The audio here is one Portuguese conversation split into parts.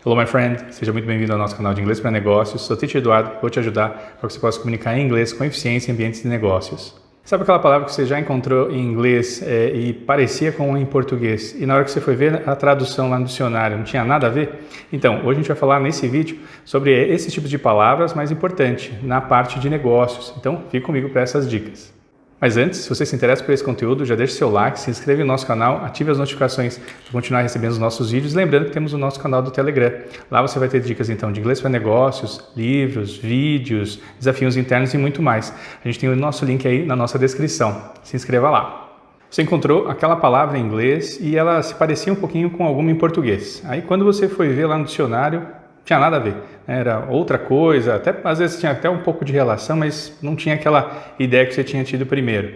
Hello, my friend. Seja muito bem-vindo ao nosso canal de Inglês para Negócios. Sou o Teacher Eduardo, vou te ajudar para que você possa comunicar em inglês com eficiência em ambientes de negócios. Sabe aquela palavra que você já encontrou em inglês e parecia com em português e na hora que você foi ver a tradução lá no dicionário não tinha nada a ver? Então, hoje a gente vai falar nesse vídeo sobre esse tipo de palavras, mais importante, na parte de negócios. Então, fique comigo para essas dicas. Mas antes, se você se interessa por esse conteúdo, já deixe seu like, se inscreve no nosso canal, ative as notificações para continuar recebendo os nossos vídeos. Lembrando que temos o nosso canal do Telegram. Lá você vai ter dicas então de inglês para negócios, livros, vídeos, desafios internos e muito mais. A gente tem o nosso link aí na nossa descrição. Se inscreva lá. Você encontrou aquela palavra em inglês e ela se parecia um pouquinho com alguma em português. Aí quando você foi ver lá no dicionário, tinha nada a ver, era outra coisa, até às vezes tinha até um pouco de relação, mas não tinha aquela ideia que você tinha tido primeiro.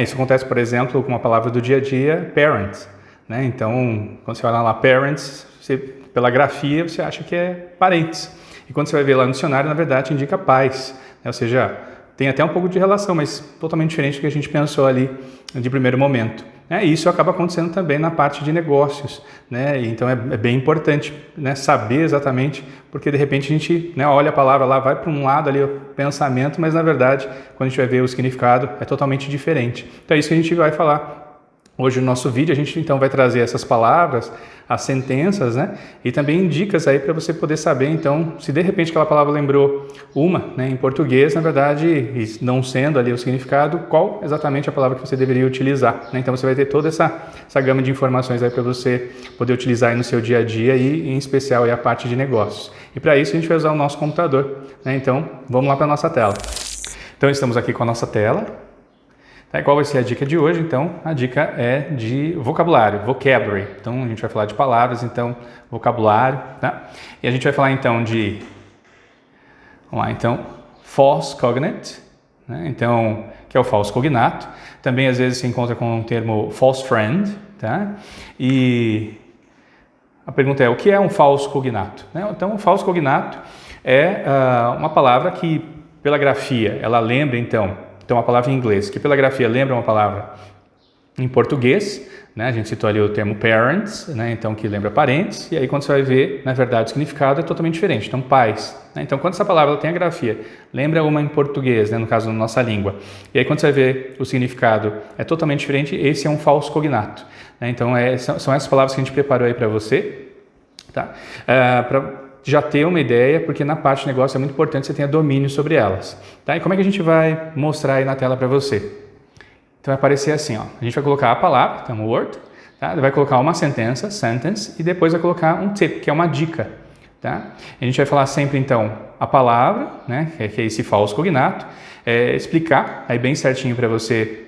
Isso acontece, por exemplo, com uma palavra do dia a dia, parents. Então, quando você olha lá parents, pela grafia você acha que é parentes. E quando você vai ver lá no dicionário, na verdade, indica pais. Ou seja, tem até um pouco de relação, mas totalmente diferente do que a gente pensou ali de primeiro momento. E isso acaba acontecendo também na parte de negócios, Então é bem importante saber exatamente, porque de repente a gente olha a palavra lá, vai para um lado ali o pensamento, mas na verdade quando a gente vai ver o significado é totalmente diferente. Então é isso que a gente vai falar hoje no nosso vídeo. A gente então vai trazer essas palavras, as sentenças, e também dicas aí para você poder saber então se de repente aquela palavra lembrou uma, em português, na verdade, e não sendo ali o significado, qual exatamente a palavra que você deveria utilizar, Então você vai ter toda essa gama de informações aí para você poder utilizar aí no seu dia a dia e em especial aí a parte de negócios. E para isso a gente vai usar o nosso computador, Então vamos lá para a nossa tela. Então estamos aqui com a nossa tela. Qual vai ser a dica de hoje? Então, a dica é de vocabulário, vocabulary. Então, a gente vai falar de palavras, então, vocabulário, E a gente vai falar, então, vamos lá, então, false cognate, Então, que é o falso cognato. Também, às vezes, se encontra com o termo false friend, E a pergunta é, o que é um falso cognato? Então, um falso cognato é uma palavra que, pela grafia, ela lembra, então, uma palavra em inglês, que pela grafia lembra uma palavra em português, A gente citou ali o termo parents, Então que lembra parentes, e aí quando você vai ver, na verdade, o significado é totalmente diferente, então pais, Então quando essa palavra tem a grafia, lembra uma em português, no caso da nossa língua, e aí quando você vai ver o significado é totalmente diferente, esse é um falso cognato, Então são essas palavras que a gente preparou aí para você, para já ter uma ideia, porque na parte de negócio é muito importante que você tenha domínio sobre elas. E como é que a gente vai mostrar aí na tela para você? Então vai aparecer assim, a gente vai colocar a palavra, então word, vai colocar uma sentença, sentence, e depois vai colocar um tip, que é uma dica. A gente vai falar sempre então a palavra, que é esse falso cognato, explicar aí bem certinho para você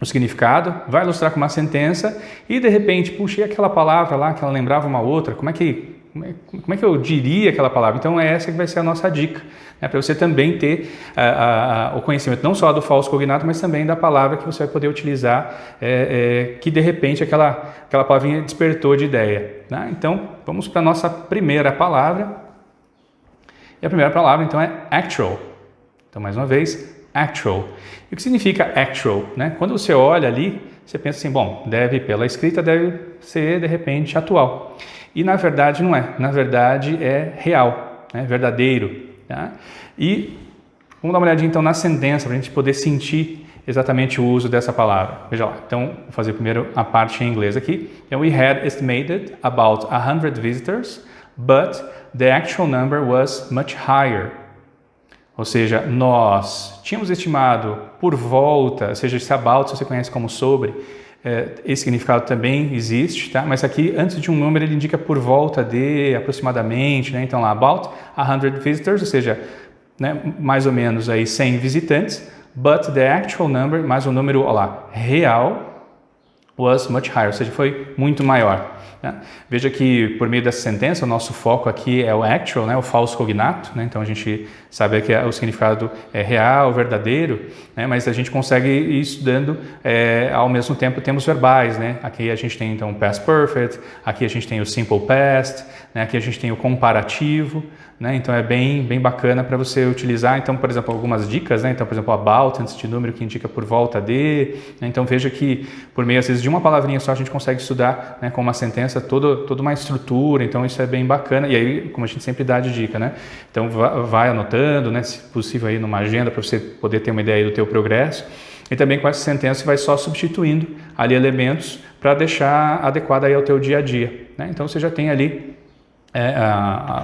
o significado, vai ilustrar com uma sentença e de repente, puxa, e aquela palavra lá que ela lembrava uma outra, como é que eu diria aquela palavra? Então é essa que vai ser a nossa dica, para você também ter o conhecimento não só do falso cognato, mas também da palavra que você vai poder utilizar, que de repente aquela palavrinha despertou de ideia. Então vamos para a nossa primeira palavra, e a primeira palavra então é actual. Então mais uma vez, actual. E o que significa actual? Quando você olha ali, você pensa assim, bom, pela escrita deve ser de repente atual. E na verdade não é, na verdade é real, verdadeiro. E vamos dar uma olhadinha então na sentença para a gente poder sentir exatamente o uso dessa palavra. Veja lá, então vou fazer primeiro a parte em inglês aqui. Então, we had estimated about 100 visitors, but the actual number was much higher. Ou seja, nós tínhamos estimado por volta, ou seja, esse about você conhece como sobre, esse significado também existe, mas aqui antes de um número ele indica por volta de aproximadamente, então lá about 100 visitors, ou seja, mais ou menos aí 100 visitantes, but the actual number, mais o número real, was much higher, ou seja, foi muito maior. Veja que por meio dessa sentença o nosso foco aqui é o actual, o falso cognato, Então a gente sabe que o significado é real, verdadeiro, mas a gente consegue ir estudando, ao mesmo tempo temos verbais, Aqui a gente tem então o past perfect, aqui a gente tem o simple past, aqui a gente tem o comparativo, né? Então é bem bacana para você utilizar. Então, por exemplo, algumas dicas, né? Então, por exemplo, about antes de número que indica por volta de, né? Então veja que por meio às vezes de uma palavrinha só a gente consegue estudar, né, com uma sentença toda uma estrutura. Então isso é bem bacana. E aí, como a gente sempre dá de dica, né? Então vai anotando, né, se possível aí numa agenda para você poder ter uma ideia do teu progresso. E também com essa sentença vai só substituindo ali elementos para deixar adequado aí ao teu dia a dia, né? Então você já tem ali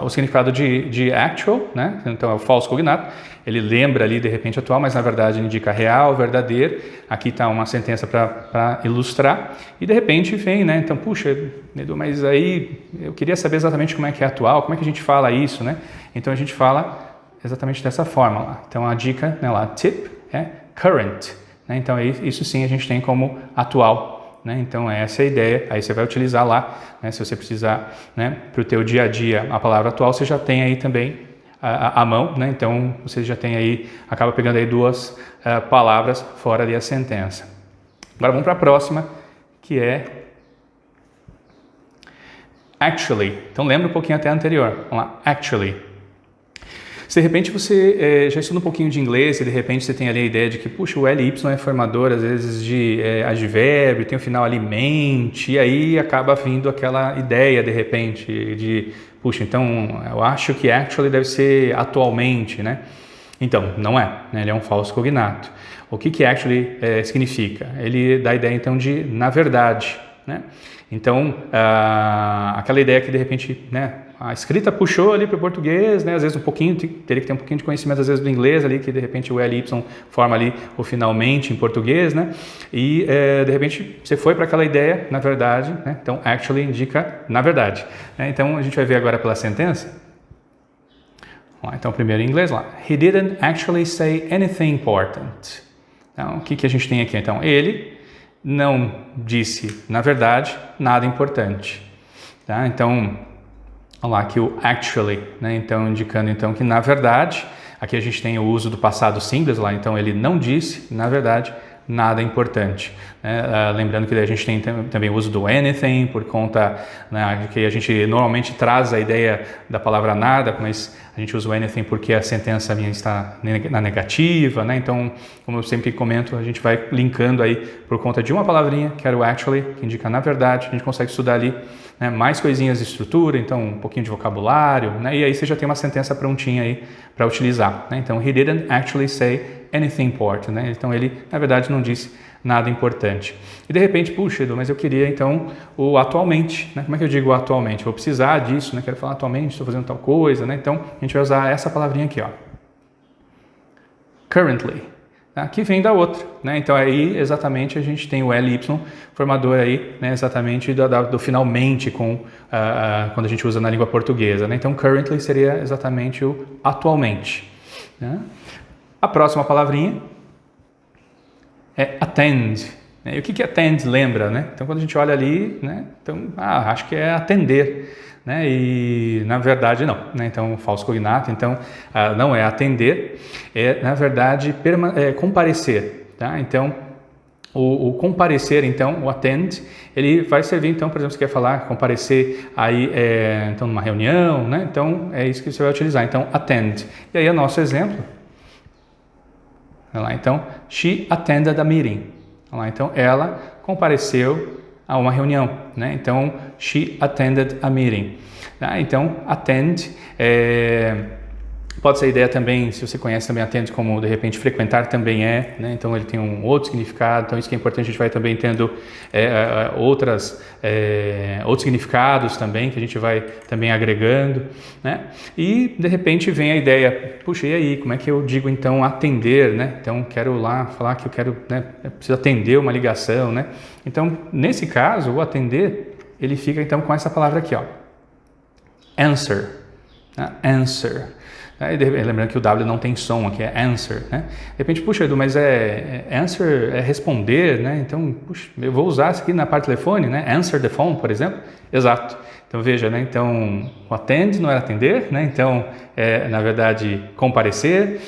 o significado de actual, né? Então é o falso cognato, ele lembra ali de repente atual, mas na verdade indica real, verdadeiro. Aqui está uma sentença para ilustrar e de repente vem, né? Então, puxa, Edu, mas aí eu queria saber exatamente como é que é atual, como é que a gente fala isso, né? Então a gente fala exatamente dessa forma lá. Então a dica, né, lá, tip é current, né? Então isso sim a gente tem como atual, né? Então essa é a ideia. Aí você vai utilizar lá, né, se você precisar, né, para o teu dia a dia a palavra atual, você já tem aí também a mão, né? Então você já tem aí, acaba pegando aí duas palavras fora da sentença. Agora vamos para a próxima, que é actually. Então lembra um pouquinho até a anterior. Vamos lá, actually. Se de repente você já estuda um pouquinho de inglês e de repente você tem ali a ideia de que, puxa, o LY é formador às vezes de advérbio, tem o final ali mente, e aí acaba vindo aquela ideia de repente de, puxa, então eu acho que actually deve ser atualmente, né? Então, não é, né? Ele é um falso cognato. O que actually significa? Ele dá a ideia então de na verdade, né? Então, aquela ideia que de repente, né, a escrita puxou ali para o português, né, às vezes um pouquinho, teria que ter um pouquinho de conhecimento às vezes do inglês ali, que de repente o LY forma ali o finalmente em português, né, e de repente você foi para aquela ideia, na verdade, né, então actually indica na verdade, né. Então a gente vai ver agora pela sentença. Então primeiro em inglês lá, he didn't actually say anything important. Então o que a gente tem aqui? Então ele não disse, na verdade, nada importante, tá? Então, olha lá aqui o actually, né? Então, indicando então que na verdade, aqui a gente tem o uso do passado simples lá, então ele não disse, na verdade, nada importante, né? Lembrando que a gente tem também o uso do anything, por conta, né, que a gente normalmente traz a ideia da palavra nada, mas a gente usa o anything porque a sentença minha está na negativa, né? Então, como eu sempre comento, a gente vai linkando aí por conta de uma palavrinha, que era o actually, que indica na verdade, a gente consegue estudar ali, né, mais coisinhas de estrutura, então um pouquinho de vocabulário, né? E aí você já tem uma sentença prontinha aí para utilizar, né? Então, he didn't actually say anything important, né? Então ele, na verdade, não disse nada importante. E de repente, puxa, Edu, mas eu queria então o atualmente, né? Como é que eu digo atualmente? Vou precisar disso, né? Quero falar atualmente, estou fazendo tal coisa, né? Então a gente vai usar essa palavrinha aqui, ó. Currently. Tá? Que vem da outra, né? Então aí exatamente a gente tem o LY formador aí, né? Exatamente do finalmente quando a gente usa na língua portuguesa, né? Então currently seria exatamente o atualmente, né? A próxima palavrinha é attend, né? E o que attend lembra, né? Então quando a gente olha ali, né? Então acho que é atender, né? E na verdade não, né? Então falso cognato, então não é atender, é na verdade comparecer, tá? Então o comparecer, então o attend, ele vai servir então, por exemplo, você quer falar comparecer aí então numa reunião, né? Então é isso que você vai utilizar, então attend. E aí o nosso exemplo, olha lá, então she attended a meeting. Olha lá, então ela compareceu a uma reunião, né? Então she attended a meeting. Tá? Então attend pode ser a ideia também, se você conhece também attend como de repente frequentar também né? Então ele tem um outro significado, então isso que é importante, a gente vai também tendo outros significados também, que a gente vai também agregando, né? E de repente vem a ideia, puxa, e aí, como é que eu digo então atender, né? Então quero lá falar que eu quero, né, eu preciso atender uma ligação, né? Então nesse caso, o atender, ele fica então com essa palavra aqui, ó, answer, né? Answer. Lembrando que o W não tem som aqui, é answer, né? De repente, puxa, Edu, mas answer é responder, né? Então, puxa, eu vou usar isso aqui na parte do telefone, né? Answer the phone, por exemplo. Exato. Então veja, né? Então o attend não era atender, né? Então na verdade comparecer.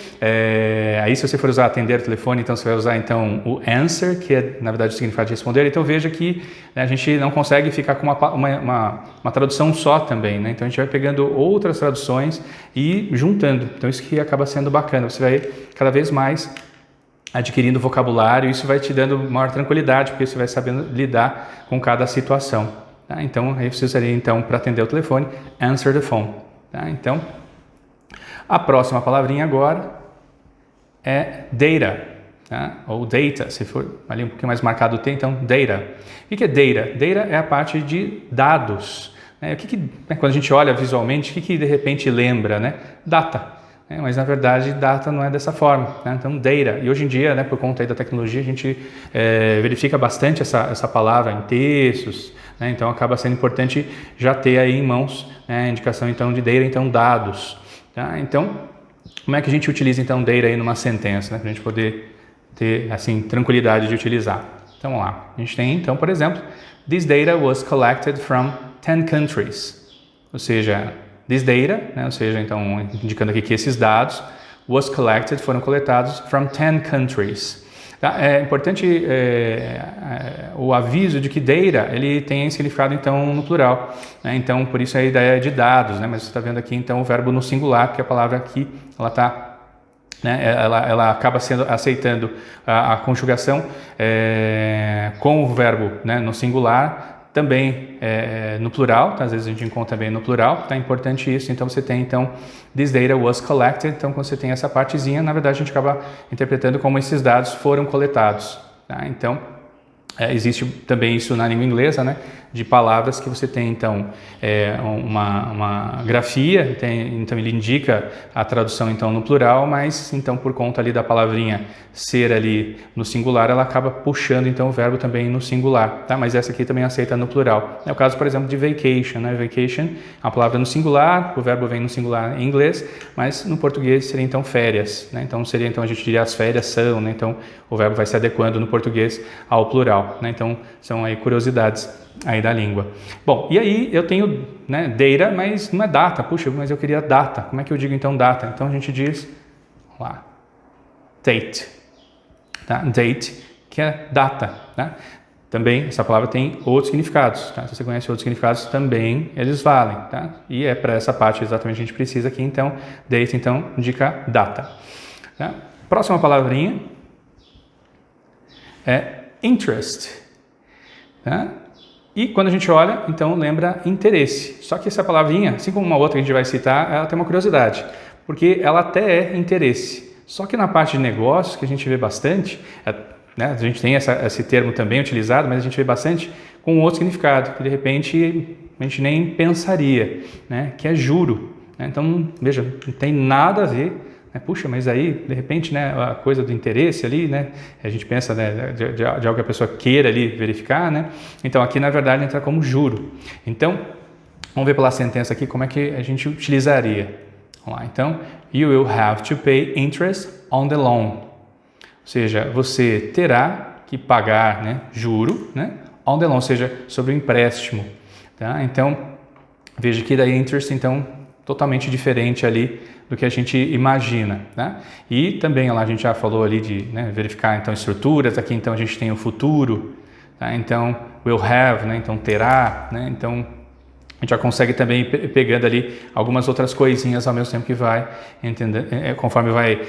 Aí se você for usar atender o telefone, então você vai usar então o answer, que é na verdade o significado de responder. Então veja que, né, a gente não consegue ficar com uma tradução só também, né? Então a gente vai pegando outras traduções e juntando. Então isso que acaba sendo bacana. Você vai cada vez mais adquirindo vocabulário, isso vai te dando maior tranquilidade, porque você vai sabendo lidar com cada situação. Tá? Então, aí você usaria, então, para atender o telefone, answer the phone. Tá? Então, a próxima palavrinha agora é data, tá? Ou data, se for ali um pouquinho mais marcado o T, então data. O que é data? Data é a parte de dados. Né? Quando a gente olha visualmente, o que de repente lembra? Né? Data. Mas na verdade data não é dessa forma, né? Então data, e hoje em dia, né, por conta aí da tecnologia, a gente verifica bastante essa palavra em textos, né? Então acaba sendo importante já ter aí em mãos, né, a indicação então de data, então dados, tá? Então como é que a gente utiliza então data aí numa sentença, né, para a gente poder ter assim tranquilidade de utilizar? Então vamos lá, a gente tem então, por exemplo, this data was collected from 10 countries, ou seja, this data, né, ou seja, então indicando aqui que esses dados was collected, foram coletados from 10 countries. Tá? É importante o aviso de que data, ele tem significado então no plural, né? Então por isso a ideia é de dados, né? Mas você está vendo aqui então o verbo no singular, porque a palavra aqui ela está, né, ela acaba aceitando a conjugação com o verbo, né, no singular, também no plural, tá? Às vezes a gente encontra também no plural, tá? Importante isso. Então você tem então this data was collected, então quando você tem essa partezinha, na verdade a gente acaba interpretando como esses dados foram coletados, tá? Então existe também isso na língua inglesa, né, de palavras que você tem então uma grafia, então ele indica a tradução então no plural, mas então por conta ali da palavrinha ser ali no singular, ela acaba puxando então o verbo também no singular, tá? Mas essa aqui também aceita no plural. É o caso, por exemplo, de vacation, né? Vacation é uma palavra no singular, o verbo vem no singular em inglês, mas no português seria então férias, né? Então seria, então a gente diria as férias são, né? Então o verbo vai se adequando no português ao plural, né? Então são aí curiosidades aí da língua. Bom, e aí eu tenho, né, data, mas não é data. Puxa, mas eu queria data. Como é que eu digo então data? Então a gente diz, vamos lá, date, tá? Date, que é data, tá? Também essa palavra tem outros significados, tá? Se você conhece outros significados, também eles valem, tá? E é para essa parte exatamente que a gente precisa aqui, então date, então indica data, tá? Próxima palavrinha é interest, tá? E quando a gente olha, então lembra interesse. Só que essa palavrinha, assim como uma outra que a gente vai citar, ela tem uma curiosidade, porque ela até é interesse. Só que na parte de negócios, que a gente vê bastante, né, a gente tem esse termo também utilizado, mas a gente vê bastante com outro significado, que de repente a gente nem pensaria, né, que é juro. Né? Então, veja, não tem nada a ver. Puxa, mas aí, de repente, né, a coisa do interesse ali, né, a gente pensa, né, de algo que a pessoa queira ali verificar, né, então aqui na verdade entra como juro. Então, vamos ver pela sentença aqui como é que a gente utilizaria. Vamos lá, então, you will have to pay interest on the loan, ou seja, você terá que pagar, né, juro, né, on the loan, ou seja, sobre o empréstimo, tá? Então, veja que daí interest, então, totalmente diferente ali do que a gente imagina, né? E também lá a gente já falou ali de, né, verificar então estruturas, aqui então a gente tem o futuro, tá? Então will have, né, então terá, né? Então a gente já consegue também pegando ali algumas outras coisinhas ao mesmo tempo que vai entendendo, conforme vai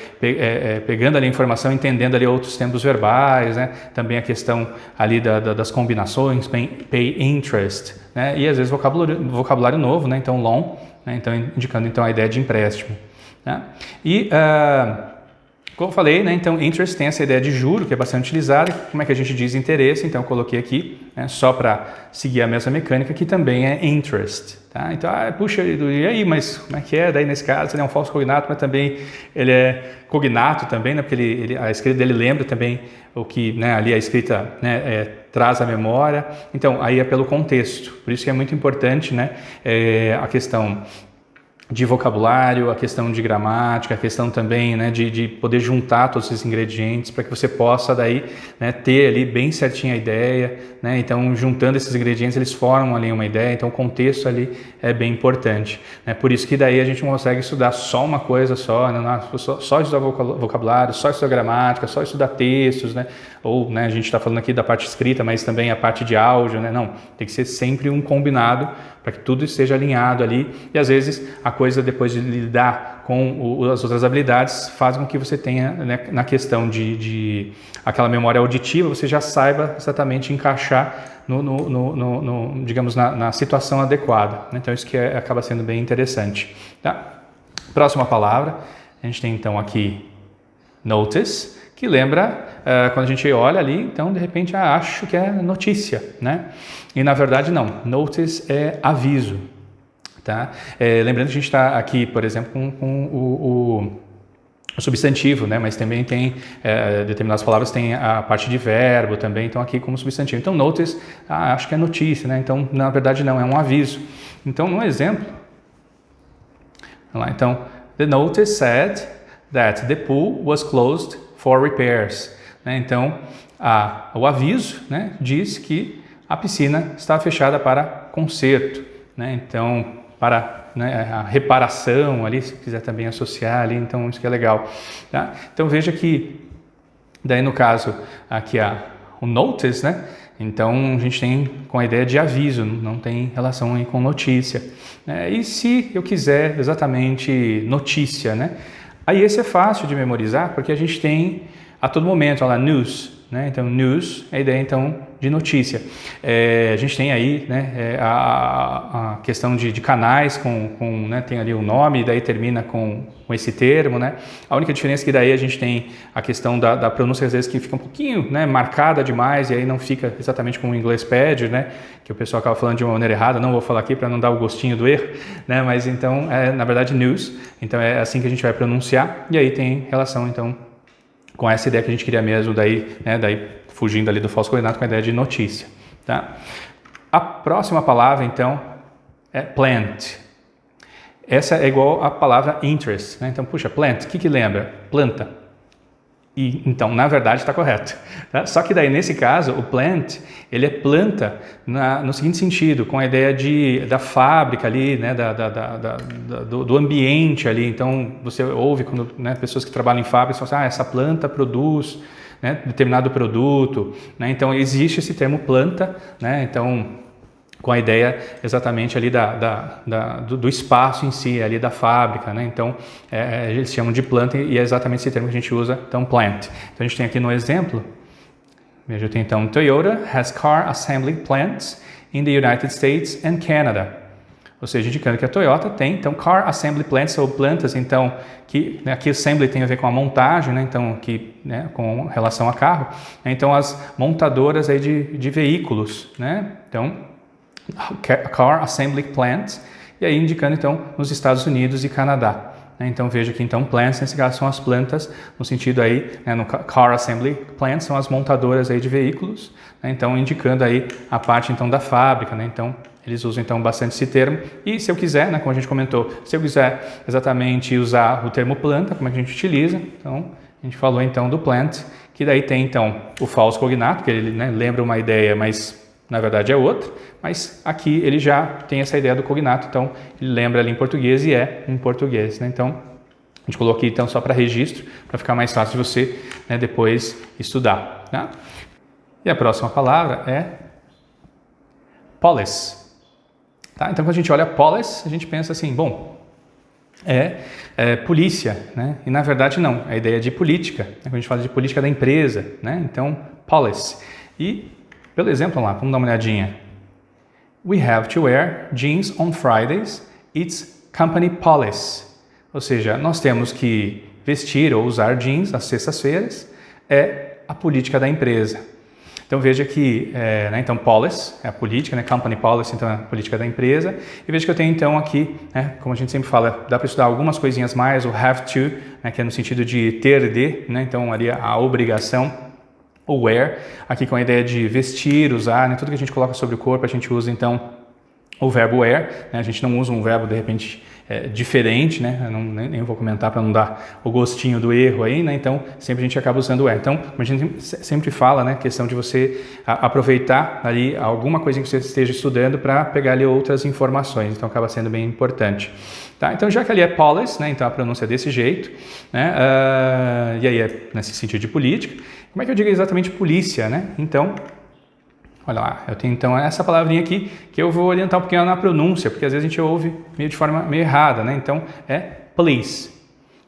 pegando ali a informação, entendendo ali outros tempos verbais, né? Também a questão ali das combinações, pay interest, né? E às vezes vocabulário novo, né? Então loan, né? Então indicando então a ideia de empréstimo, né? E como eu falei, né, então interest tem essa ideia de juro que é bastante utilizada. Como é que a gente diz interesse? Então eu coloquei aqui, né, só para seguir a mesma mecânica, que também é interest, tá? Então, puxa, e aí, mas como é que é? Daí nesse caso ele é um falso cognato, mas também ele é cognato também, né, porque a escrita dele lembra também o que, né, ali a escrita, né, traz a memória. Então aí é pelo contexto, por isso que é muito importante, né, a questão de vocabulário, a questão de gramática, a questão também, né, de poder juntar todos esses ingredientes para que você possa daí, né, ter ali bem certinha a ideia, né, então juntando esses ingredientes eles formam ali uma ideia, então o contexto ali é bem importante, né, por isso que daí a gente não consegue estudar só uma coisa só, né, só estudar vocabulário, só estudar gramática, só estudar textos, né, ou, né, a gente está falando aqui da parte escrita, mas também a parte de áudio, né, não, tem que ser sempre um combinado para que tudo esteja alinhado ali, e às vezes a coisa depois de lidar com as outras habilidades faz com que você tenha, né, na questão de aquela memória auditiva, você já saiba exatamente encaixar digamos, na situação adequada, né? Então isso que acaba sendo bem interessante, tá? Próxima palavra, a gente tem então aqui notice, que lembra quando a gente olha ali, então de repente acho que é notícia, né? E na verdade não, notice é aviso, tá? Lembrando que a gente está aqui, por exemplo, com o substantivo, né? Mas também tem determinadas palavras tem a parte de verbo também, então aqui como substantivo. Então notice, acho que é notícia, né? Então na verdade não, é um aviso. Então no exemplo, vamos lá, então the notice said that the pool was closed for repairs, né? Então o aviso, né, diz que a piscina está fechada para conserto, né? Então para, né, a reparação ali, se quiser também associar ali, então isso que é legal, tá? Então veja que daí no caso aqui o notice, né? Então a gente tem com a ideia de aviso, não tem relação aí com notícia, né? E se eu quiser exatamente notícia, né? Aí esse é fácil de memorizar porque a gente tem a todo momento, olha lá, news, né? Então news é a ideia então de notícia. A gente tem aí, né, a questão de canais né, tem ali o nome e daí termina com esse termo, né? A única diferença é que daí a gente tem a questão da pronúncia às vezes que fica um pouquinho, né, marcada demais e aí não fica exatamente como o inglês pede, né? Que o pessoal acaba falando de uma maneira errada, não vou falar aqui para não dar o gostinho do erro, né? Mas então na verdade news, então é assim que a gente vai pronunciar e aí tem relação então com essa ideia que a gente queria mesmo, daí, né, fugindo ali do falso cognato com a ideia de notícia, tá? A próxima palavra, então, é plant. Essa é igual à palavra interest, né? Então, puxa, plant, o que lembra? Planta. E, então, na verdade, está correto, tá? Só que daí, nesse caso, o plant, ele é planta no seguinte sentido, com a ideia da fábrica ali, né, do ambiente ali. Então, você ouve quando, né, pessoas que trabalham em fábricas falam assim, essa planta produz, né, determinado produto, né? Então, existe esse termo planta, né? Então, com a ideia exatamente ali do espaço em si, ali da fábrica, né? Então, eles chamam de planta e é exatamente esse termo que a gente usa, então plant. Então, a gente tem aqui no exemplo, veja, eu tenho então, Toyota has car assembly plants in the United States and Canada. Ou seja, indicando que a Toyota tem, então, car assembly plants, ou plantas, então, que, né, aqui assembly tem a ver com a montagem, né? Então, né, com relação a carro, né? Então, as montadoras aí de veículos, né? Então, car assembly plants, e aí indicando então nos Estados Unidos e Canadá, né? Então veja que então plants nesse caso são as plantas no sentido aí, né, no car assembly plants são as montadoras aí de veículos, né? Então indicando aí a parte então da fábrica, né? Então eles usam então bastante esse termo e se eu quiser, né, como a gente comentou, se eu quiser exatamente usar o termo planta, como é que a gente utiliza? Então a gente falou então do plant, que daí tem então o falso cognato, que ele, né, lembra uma ideia, mas na verdade é outra, mas aqui ele já tem essa ideia do cognato, então ele lembra ali em português e é em português, né? Então a gente colocou aqui então só para registro, para ficar mais fácil de você, né, depois estudar, tá? E a próxima palavra é policy, tá? Então quando a gente olha policy, a gente pensa assim, bom, polícia, né? E na verdade não, a ideia é de política, né? Quando a gente fala de política da empresa, né? Então policy. E pelo exemplo, vamos lá, vamos dar uma olhadinha. We have to wear jeans on Fridays. It's company policy. Ou seja, nós temos que vestir ou usar jeans às sextas-feiras. É a política da empresa. Então veja que, né, então policy é a política, né, company policy, então é a política da empresa. E veja que eu tenho então aqui, né, como a gente sempre fala, dá para estudar algumas coisinhas mais, o have to, né, que é no sentido de ter de, né, então ali a obrigação. O wear, aqui com a ideia de vestir, usar, né? Tudo que a gente coloca sobre o corpo, a gente usa então o verbo wear, né? A gente não usa um verbo de repente diferente, né? Eu nem vou comentar para não dar o gostinho do erro aí, né? Então, sempre a gente acaba usando o é. Então, como a gente sempre fala, né? Questão de você aproveitar ali alguma coisa que você esteja estudando para pegar ali outras informações. Então, acaba sendo bem importante. Tá? Então, já que ali é policy, né? Então a pronúncia é desse jeito, né? E aí é nesse sentido de política. Como é que eu digo exatamente polícia, né? Então, olha lá, eu tenho então essa palavrinha aqui que eu vou orientar um pouquinho na pronúncia, porque às vezes a gente ouve meio de forma meio errada, né? Então é police,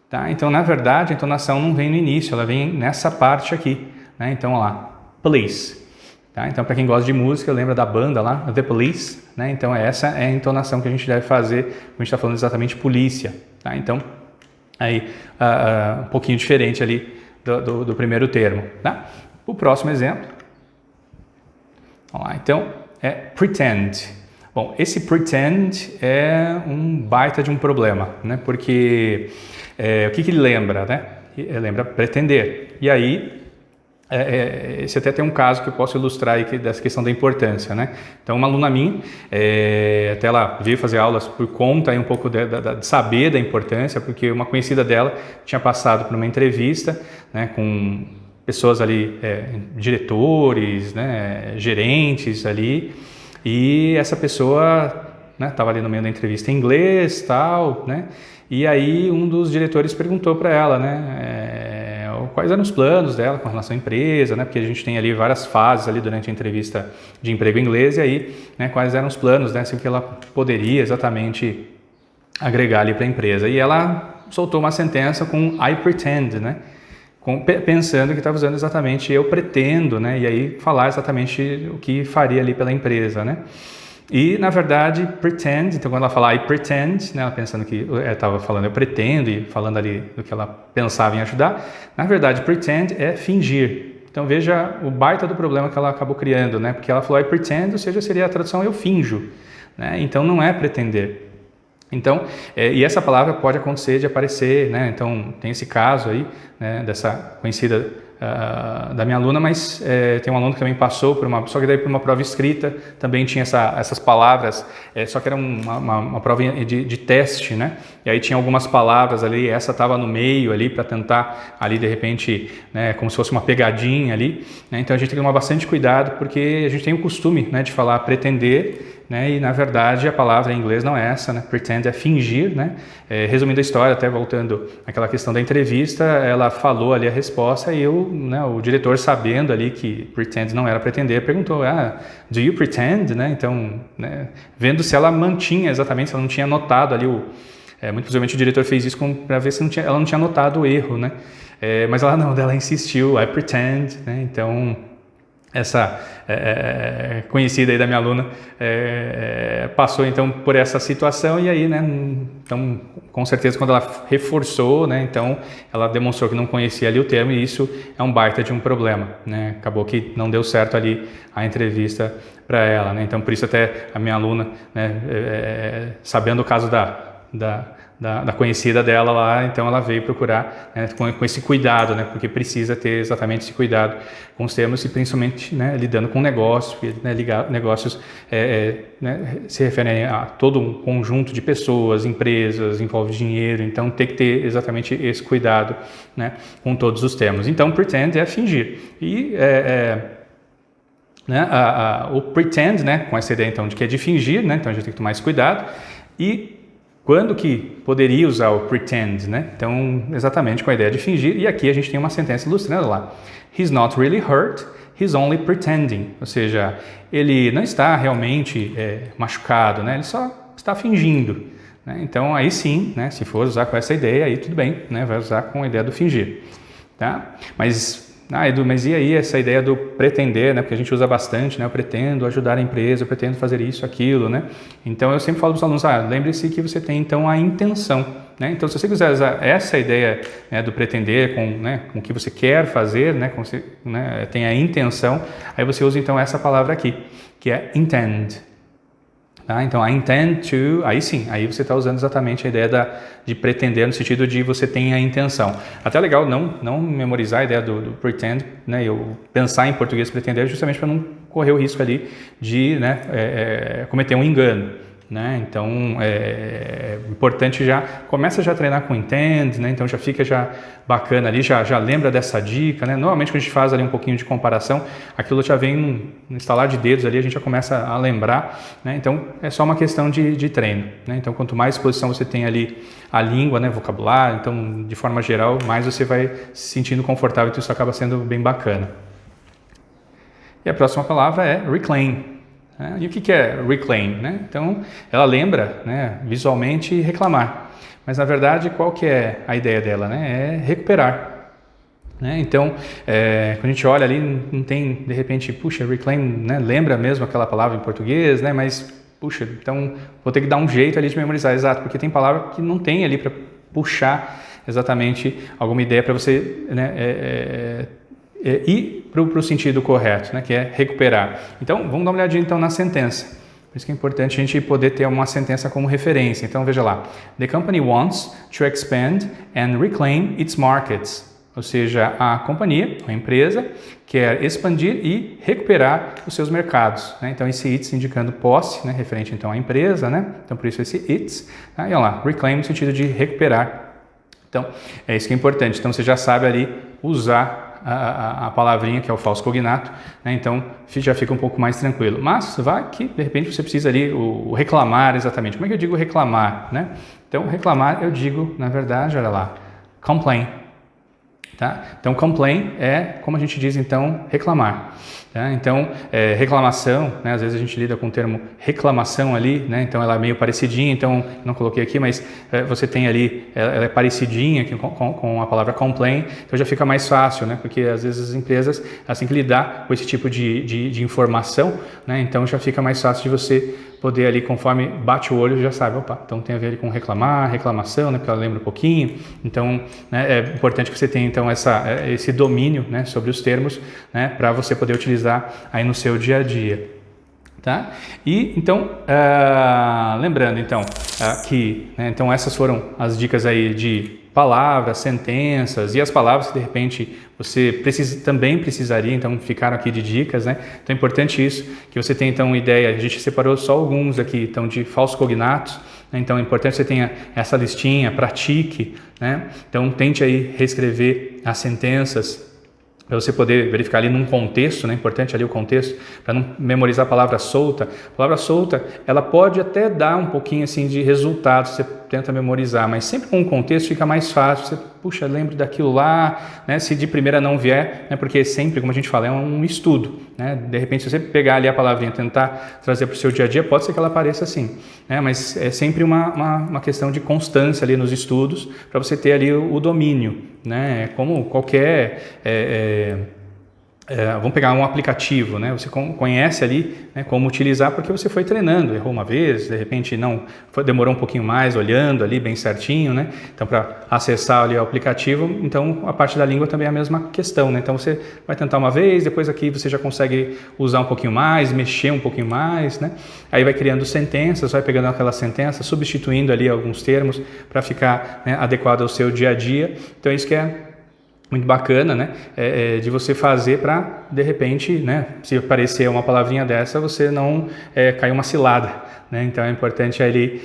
tá? Então na verdade a entonação não vem no início, ela vem nessa parte aqui, né? Então olha lá, police, tá? Então para quem gosta de música, lembra da banda lá, The Police, né? Então essa é a entonação que a gente deve fazer quando a gente está falando exatamente polícia, tá? Então aí um pouquinho diferente ali do primeiro termo, tá? O próximo exemplo. Vamos lá, então é pretend. Bom, esse pretend é um baita de um problema, né? Porque o que ele lembra, né? Ele lembra pretender. E aí, esse até tem um caso que eu posso ilustrar aí dessa questão da importância, né? Então, uma aluna minha, até ela veio fazer aulas por conta aí um pouco de saber da importância, porque uma conhecida dela tinha passado por uma entrevista, né, com pessoas ali, diretores, né, gerentes ali, e essa pessoa, né, estava ali no meio da entrevista em inglês, tal, né, e aí um dos diretores perguntou para ela, né, quais eram os planos dela com relação à empresa, né, porque a gente tem ali várias fases ali durante a entrevista de emprego em inglês, e aí, né, quais eram os planos, né, assim, o que ela poderia exatamente agregar ali para a empresa, e ela soltou uma sentença com I pretend, né, pensando que estava usando exatamente eu pretendo, né? E aí falar exatamente o que faria ali pela empresa, né? E, na verdade, pretend, então quando ela fala I pretend, né, ela pensando que estava falando eu pretendo e falando ali do que ela pensava em ajudar, na verdade, pretend é fingir. Então veja o baita do problema que ela acabou criando, né? Porque ela falou I pretend, ou seja, seria a tradução eu finjo, né? Então não é pretender. Então, e essa palavra pode acontecer de aparecer, né? Então tem esse caso aí, né, dessa conhecida da minha aluna, mas tem um aluno que também passou por só que daí por uma prova escrita, também tinha essas palavras, só que era uma prova de teste, né? E aí tinha algumas palavras ali, essa estava no meio ali para tentar ali de repente, né, como se fosse uma pegadinha ali, né? Então a gente tem que tomar bastante cuidado porque a gente tem o costume, né, de falar pretender, né, e na verdade a palavra em inglês não é essa, né? Pretend é fingir, né? Resumindo a história, até voltando àquela questão da entrevista, ela falou ali a resposta e né, o diretor, sabendo ali que pretend não era pretender, perguntou, do you pretend, né? Então, né, vendo se ela mantinha exatamente, se ela não tinha notado ali muito possivelmente o diretor fez isso para ver se ela não tinha notado o erro, né? Mas ela insistiu, I pretend, né? Então essa conhecida aí da minha aluna passou então por essa situação e aí, né, então com certeza quando ela reforçou, né, então ela demonstrou que não conhecia ali o termo e isso é um baita de um problema, né, acabou que não deu certo ali a entrevista para ela, né, então por isso até a minha aluna, né, sabendo o caso da conhecida dela lá, então ela veio procurar, né, com esse cuidado, né, porque precisa ter exatamente esse cuidado com os termos e principalmente, né, lidando com negócios, porque, né, negócios né, se referem a todo um conjunto de pessoas, empresas, envolve dinheiro, então tem que ter exatamente esse cuidado, né, com todos os termos. Então, pretend é fingir e né, o pretend, né, com essa ideia então de que é de fingir, né, então a gente tem que tomar esse cuidado e quando que poderia usar o pretend, né? Então, exatamente com a ideia de fingir. E aqui a gente tem uma sentença ilustrando lá. He's not really hurt, he's only pretending. Ou seja, ele não está realmente machucado, né? Ele só está fingindo. Né? Então, aí sim, né? Se for usar com essa ideia, aí tudo bem, né? Vai usar com a ideia do fingir. Tá? Mas Edu, mas e aí essa ideia do pretender, né? Porque a gente usa bastante, né? Eu pretendo ajudar a empresa, eu pretendo fazer isso, aquilo, né? Então eu sempre falo para os alunos, lembre-se que você tem então a intenção, né? Então se você quiser usar essa ideia, né, do pretender com o que você quer fazer, né? Com você, né, tem a intenção, aí você usa então essa palavra aqui, que é intend. Tá? Então, I intend to, aí sim, aí você está usando exatamente a ideia de pretender no sentido de você tem a intenção. Até legal não memorizar a ideia do pretend, né? Eu pensar em português pretender justamente para não correr o risco ali de, né, cometer um engano. né? Então é importante começa já a treinar com intend, né? Então já fica já bacana ali, já lembra dessa dica, né? Normalmente quando a gente faz ali um pouquinho de comparação, aquilo já vem no instalar de dedos ali, a gente já começa a lembrar, né? Então é só uma questão de treino, né? Então quanto mais exposição você tem ali a língua, né? Vocabulário, então de forma geral, mais você vai se sentindo confortável, então isso acaba sendo bem bacana. E a próxima palavra é reclaim. E o que é reclaim? Né? Então, ela lembra, né, visualmente reclamar, mas na verdade qual que é a ideia dela? Né? É recuperar. Né? Então, quando a gente olha ali, não tem de repente, puxa, reclaim, né, lembra mesmo aquela palavra em português, né, mas puxa, então vou ter que dar um jeito ali de memorizar, exato, porque tem palavra que não tem ali para puxar exatamente alguma ideia para você, né, ir para o sentido correto, né, que é recuperar. Então, vamos dar uma olhadinha então na sentença. Por isso que é importante a gente poder ter uma sentença como referência. Então, veja lá. The company wants to expand and reclaim its markets. Ou seja, a companhia, a empresa, quer expandir e recuperar os seus mercados. Né? Então, esse its indicando posse, né, referente então à empresa. Né? Então, por isso esse its. Tá? E olha lá, reclaim no sentido de recuperar. Então, é isso que é importante. Então, você já sabe ali usar a palavrinha que é o falso cognato, né? Então já fica um pouco mais tranquilo. Mas vai que de repente você precisa ali o reclamar exatamente. Como é que eu digo reclamar, né? Então reclamar eu digo, na verdade, olha lá, complain. Tá? Então complain é como a gente diz então reclamar. Tá? Então reclamação, né? Às vezes a gente lida com o termo reclamação ali, né? Então ela é meio parecidinha, então não coloquei aqui, mas você tem ali, ela é parecidinha com a palavra complain, então já fica mais fácil, né? Porque às vezes as empresas elas têm que lidar com esse tipo de informação, né? Então já fica mais fácil de você poder ali, conforme bate o olho, já sabe, opa, então tem a ver com reclamar, reclamação, né, porque ela lembra um pouquinho, então né, é importante que você tenha então esse domínio, né, sobre os termos, né, para você poder utilizar aí no seu dia a dia. Tá? E então, lembrando então que, né, então essas foram as dicas aí de palavras, sentenças e as palavras que de repente você também precisaria, então ficaram aqui de dicas, né? Então é importante isso, que você tenha então ideia, a gente separou só alguns aqui, então de falsos cognatos, né? Então é importante que você tenha essa listinha, pratique, né? Então tente aí reescrever as sentenças, para você poder verificar ali num contexto, né? Importante ali o contexto, para não memorizar a palavra solta. A palavra solta, ela pode até dar um pouquinho assim de resultado, você tenta memorizar, mas sempre com o contexto fica mais fácil, você, puxa, lembre daquilo lá, né? Se de primeira não vier, né? Porque sempre, como a gente fala, é um estudo, né? De repente, se você pegar ali a palavrinha e tentar trazer para o seu dia a dia, pode ser que ela apareça assim, né? Mas é sempre uma questão de constância ali nos estudos, para você ter ali o domínio, né? Como qualquer... vamos pegar um aplicativo, né? Você conhece ali, né, como utilizar porque você foi treinando, errou uma vez, de repente demorou um pouquinho mais olhando ali bem certinho, né? Então para acessar ali o aplicativo, então a parte da língua também é a mesma questão, né? Então você vai tentar uma vez, depois aqui você já consegue usar um pouquinho mais, mexer um pouquinho mais, né? Aí vai criando sentenças, vai pegando aquela sentença, substituindo ali alguns termos para ficar, né, adequado ao seu dia a dia. Então isso que é muito bacana, né, de você fazer para, de repente, né, se aparecer uma palavrinha dessa, você não cair uma cilada, né? Então é importante ali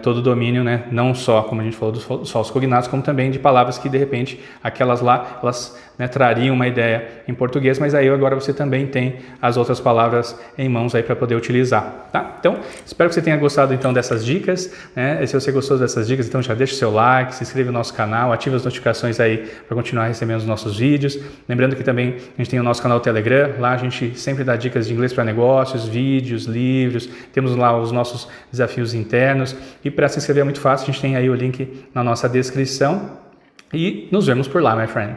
todo o domínio, né, não só, como a gente falou, dos falsos cognatos, como também de palavras que, de repente, aquelas lá, elas, né, trariam uma ideia em português, mas aí agora você também tem as outras palavras em mãos aí para poder utilizar, tá? Então, espero que você tenha gostado então dessas dicas, né? E se você gostou dessas dicas, então já deixa o seu like, se inscreve no nosso canal, ativa as notificações aí para continuar recebendo os nossos vídeos. Lembrando que também a gente tem o nosso canal Telegram, lá a gente sempre dá dicas de inglês para negócios, vídeos, livros, temos lá os nossos desafios internos, e para se inscrever é muito fácil, a gente tem aí o link na nossa descrição, e nos vemos por lá, my friend.